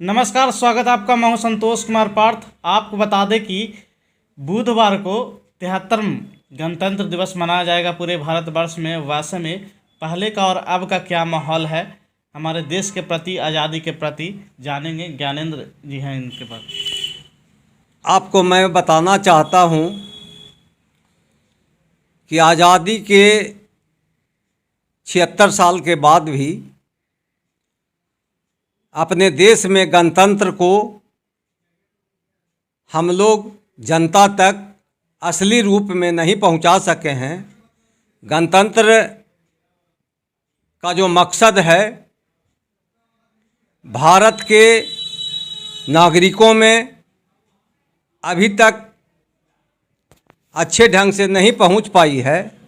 नमस्कार, स्वागत है आपका। मैं हूं संतोष कुमार पार्थ। आपको बता दें कि बुधवार को 73वां गणतंत्र दिवस मनाया जाएगा पूरे भारतवर्ष में। वैसे में पहले का और अब का क्या माहौल है हमारे देश के प्रति, आज़ादी के प्रति, जानेंगे। ज्ञानेंद्र जी हैं इनके पास। आपको मैं बताना चाहता हूं कि आज़ादी के 76 साल के बाद भी अपने देश में गणतंत्र को हम लोग जनता तक असली रूप में नहीं पहुंचा सके हैं। गणतंत्र का जो मकसद है भारत के नागरिकों में अभी तक अच्छे ढंग से नहीं पहुंच पाई है।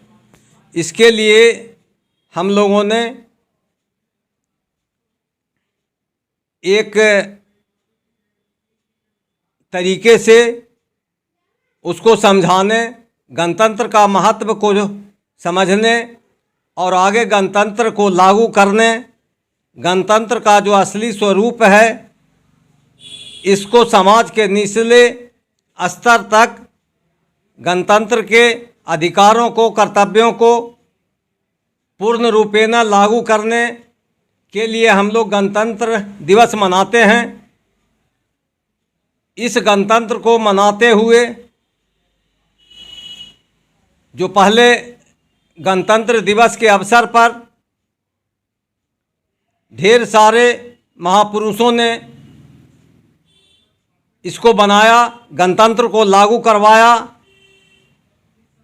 इसके लिए हम लोगों ने एक तरीके से उसको समझाने, गणतंत्र का महत्व को समझने और आगे गणतंत्र को लागू करने, गणतंत्र का जो असली स्वरूप है इसको समाज के निचले स्तर तक गणतंत्र के अधिकारों को, कर्तव्यों को पूर्ण रूपेण लागू करने के लिए हम लोग गणतंत्र दिवस मनाते हैं। इस गणतंत्र को मनाते हुए जो पहले गणतंत्र दिवस के अवसर पर ढेर सारे महापुरुषों ने इसको बनाया, गणतंत्र को लागू करवाया।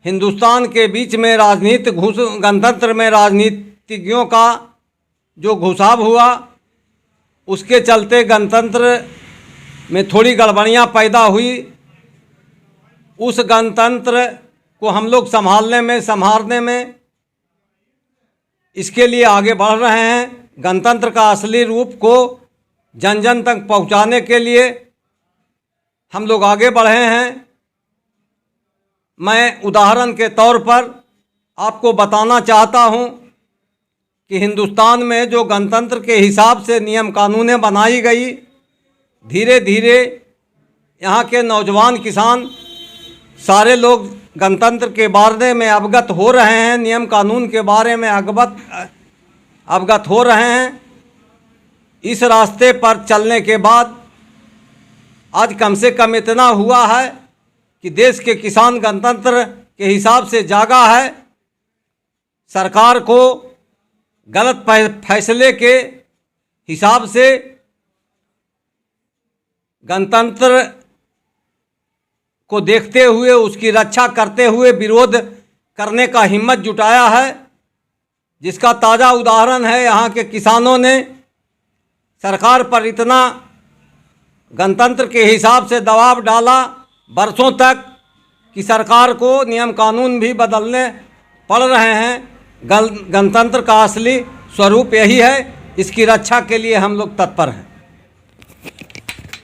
हिंदुस्तान के बीच में गणतंत्र में राजनीतिज्ञों का जो घुसाव हुआ, उसके चलते गणतंत्र में थोड़ी गड़बड़ियाँ पैदा हुई। उस गणतंत्र को हम लोग संभालने में इसके लिए आगे बढ़ रहे हैं। गणतंत्र का असली रूप को जन जन तक पहुंचाने के लिए हम लोग आगे बढ़े हैं। मैं उदाहरण के तौर पर आपको बताना चाहता हूं कि हिंदुस्तान में जो गणतंत्र के हिसाब से नियम कानूनें बनाई गई, धीरे धीरे यहाँ के नौजवान किसान सारे लोग गणतंत्र के बारे में अवगत हो रहे हैं, नियम कानून के बारे में अवगत हो रहे हैं। इस रास्ते पर चलने के बाद आज कम से कम इतना हुआ है कि देश के किसान गणतंत्र के हिसाब से जागा है। सरकार को गलत फैसले के हिसाब से गणतंत्र को देखते हुए, उसकी रक्षा करते हुए विरोध करने का हिम्मत जुटाया है, जिसका ताज़ा उदाहरण है यहाँ के किसानों ने सरकार पर इतना गणतंत्र के हिसाब से दबाव डाला बरसों तक कि सरकार को नियम कानून भी बदलने पड़ रहे हैं। गणतंत्र का असली स्वरूप यही है, इसकी रक्षा के लिए हम लोग तत्पर हैं।